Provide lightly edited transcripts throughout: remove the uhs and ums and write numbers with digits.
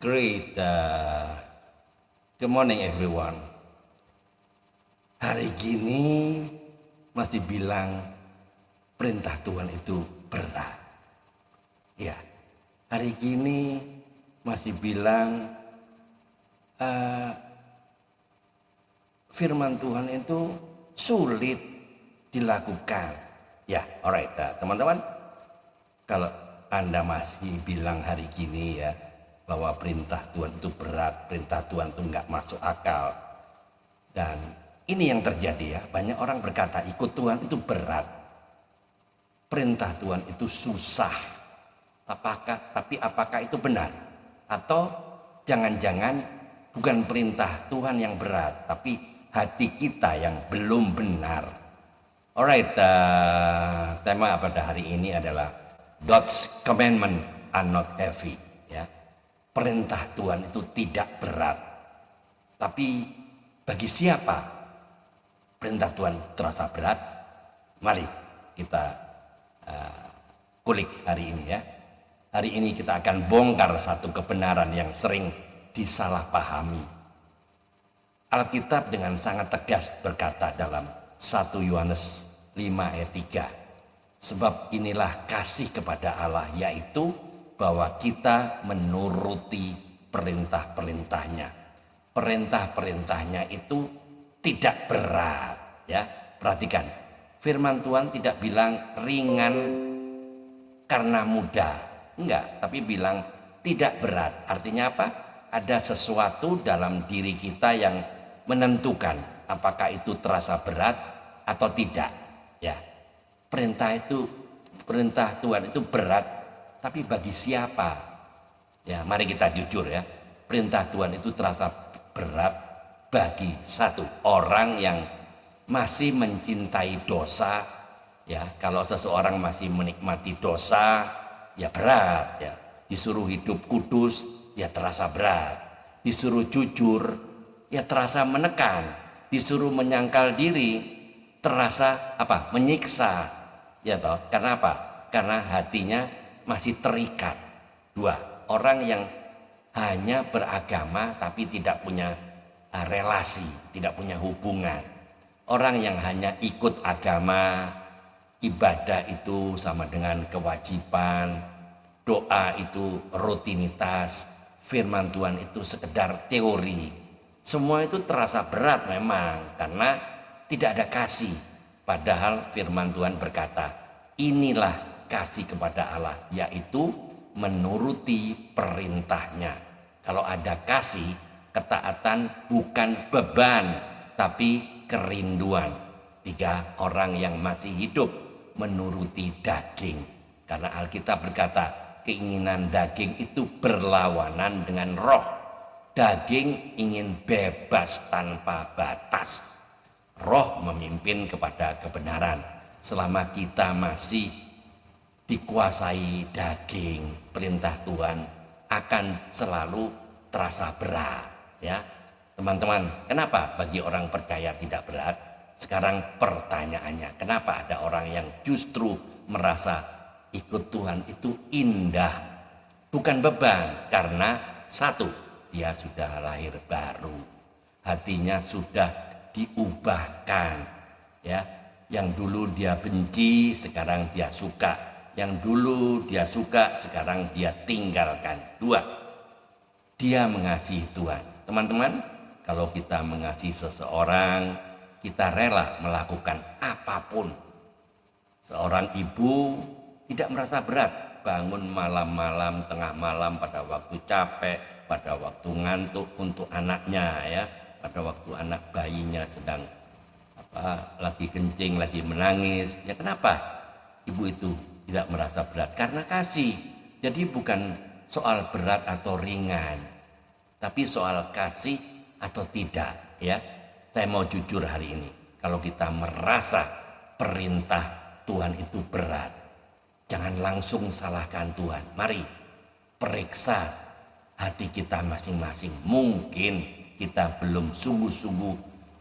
Great. Good morning everyone. Hari gini masih bilang perintah Tuhan itu berat. Ya, hari gini masih bilang firman Tuhan itu sulit dilakukan. Ya, alright, teman-teman. Kalau Anda masih bilang hari gini ya, bahwa perintah Tuhan itu berat, perintah Tuhan itu nggak masuk akal. Dan ini yang terjadi ya, banyak orang berkata ikut Tuhan itu berat. Perintah Tuhan itu susah. Tapi apakah itu benar? Atau jangan-jangan bukan perintah Tuhan yang berat, tapi hati kita yang belum benar. Alright, tema pada hari ini adalah God's commandment are not heavy. Ya. Perintah Tuhan itu tidak berat, tapi bagi siapa perintah Tuhan terasa berat? Mari kita kulik hari ini ya. Hari ini kita akan bongkar satu kebenaran yang sering disalahpahami. Alkitab dengan sangat tegas berkata dalam 1 Yohanes 5 ayat 3, sebab inilah kasih kepada Allah, yaitu bahwa kita menuruti perintah-perintahnya. Perintah-perintahnya itu tidak berat ya. Perhatikan, firman Tuhan tidak bilang ringan karena mudah, enggak, tapi bilang tidak berat. Artinya apa? Ada sesuatu dalam diri kita yang menentukan apakah itu terasa berat atau tidak ya. Perintah Tuhan itu berat, tapi bagi siapa? Ya, mari kita jujur ya. Perintah Tuhan itu terasa berat bagi satu orang yang masih mencintai dosa. Ya, kalau seseorang masih menikmati dosa, ya berat ya. Disuruh hidup kudus, ya terasa berat. Disuruh jujur, ya terasa menekan. Disuruh menyangkal diri, terasa apa? Menyiksa. Ya toh, karena apa? Karena hatinya masih terikat. Dua, orang yang hanya beragama tapi tidak punya relasi, tidak punya hubungan. Orang yang hanya ikut agama, ibadah itu sama dengan kewajiban, doa itu rutinitas, firman Tuhan itu sekedar teori. Semua itu terasa berat memang karena tidak ada kasih. Padahal firman Tuhan berkata, inilah kasih kepada Allah, yaitu menuruti perintahnya. Kalau ada kasih, ketaatan bukan beban, tapi kerinduan. Tiga, orang yang masih hidup menuruti daging. Karena Alkitab berkata, keinginan daging itu berlawanan dengan roh. Daging ingin bebas tanpa batas. Roh memimpin kepada kebenaran. Selama kita masih dikuasai daging, perintah Tuhan akan selalu terasa berat ya. Teman-teman, kenapa bagi orang percaya tidak berat? Sekarang pertanyaannya, kenapa ada orang yang justru merasa ikut Tuhan itu indah, bukan beban? Karena satu, dia sudah lahir baru, hatinya sudah diubahkan ya. Yang dulu dia benci, sekarang dia suka. Yang dulu dia suka, sekarang dia tinggalkan. Dua, dia mengasihi Tuhan. Teman-teman, kalau kita mengasihi seseorang, kita rela melakukan apapun. Seorang ibu tidak merasa berat bangun malam-malam, tengah malam, pada waktu capek, pada waktu ngantuk untuk anaknya ya, pada waktu anak bayinya sedang lagi kencing, lagi menangis. Ya kenapa ibu itu tidak merasa berat? Karena kasih. Jadi bukan soal berat atau ringan, tapi soal kasih atau tidak ya. Saya mau jujur hari ini, kalau kita merasa perintah Tuhan itu berat, jangan langsung salahkan Tuhan. Mari periksa hati kita masing-masing. Mungkin kita belum sungguh-sungguh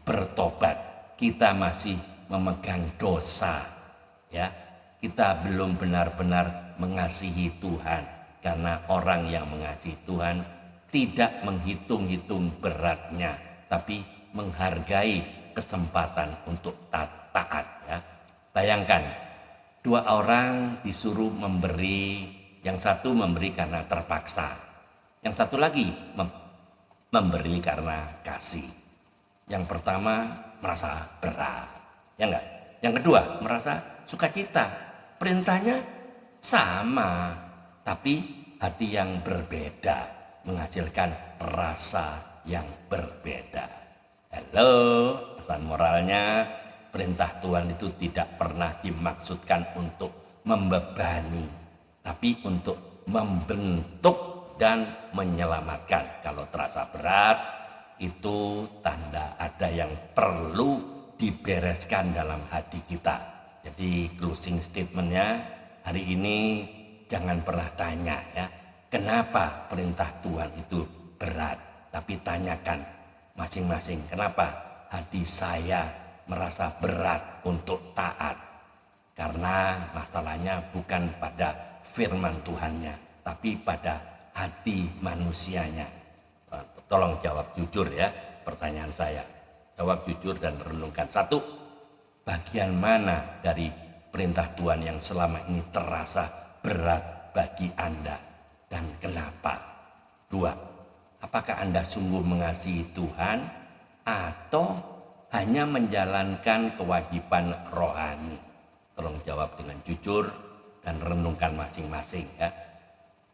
bertobat, kita masih memegang dosa ya. Kita belum benar-benar mengasihi Tuhan, karena orang yang mengasihi Tuhan tidak menghitung-hitung beratnya, tapi menghargai kesempatan untuk taat ya. Bayangkan, dua orang disuruh memberi, yang satu memberi karena terpaksa, yang satu lagi memberi karena kasih. Yang pertama merasa berat, ya enggak? Yang kedua merasa sukacita. Perintahnya sama, tapi hati yang berbeda menghasilkan rasa yang berbeda. Halo, pesan moralnya, perintah Tuhan itu tidak pernah dimaksudkan untuk membebani, tapi untuk membentuk dan menyelamatkan. Kalau terasa berat, itu tanda ada yang perlu dibereskan dalam hati kita. Jadi closing statementnya hari ini, jangan pernah tanya ya, kenapa perintah Tuhan itu berat, tapi tanyakan masing-masing, kenapa hati saya merasa berat untuk taat. Karena masalahnya bukan pada firman Tuhannya, tapi pada hati manusianya. Tolong jawab jujur ya pertanyaan saya. Jawab jujur dan renungkan. Satu, bagian mana dari perintah Tuhan yang selama ini terasa berat bagi Anda dan kenapa? Dua, apakah Anda sungguh mengasihi Tuhan atau hanya menjalankan kewajiban rohani? Tolong jawab dengan jujur dan renungkan masing-masing ya.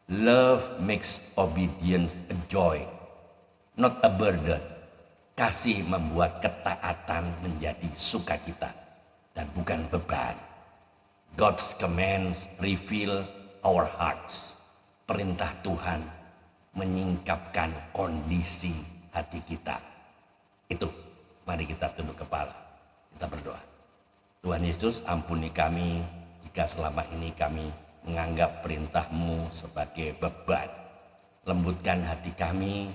Love makes obedience a joy, not a burden. Kasih membuat ketaatan menjadi sukacita dan bukan beban. God's commands reveal our hearts. Perintah Tuhan menyingkapkan kondisi hati kita. Itu, mari kita tunduk kepala. Kita berdoa. Tuhan Yesus, ampuni kami jika selama ini kami menganggap perintah-Mu sebagai beban. Lembutkan hati kami,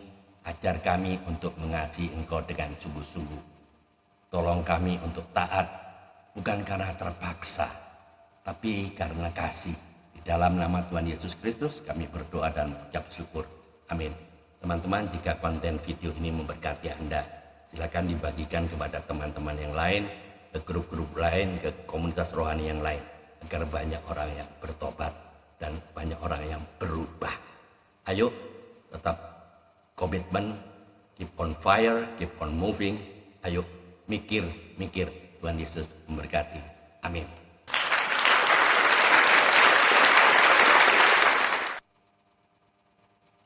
ajar kami untuk mengasihi Engkau dengan sungguh-sungguh. Tolong kami untuk taat, bukan karena terpaksa, tapi karena kasih. Di dalam nama Tuhan Yesus Kristus kami berdoa dan mengucap syukur. Amin. Teman-teman, jika konten video ini memberkati Anda, silakan dibagikan kepada teman-teman yang lain, ke grup-grup lain, ke komunitas rohani yang lain, agar banyak orang yang bertobat dan banyak orang yang berubah. Ayo tetap komitmen, keep on fire, keep on moving. Ayo mikir, Tuhan Yesus memberkati. Amin.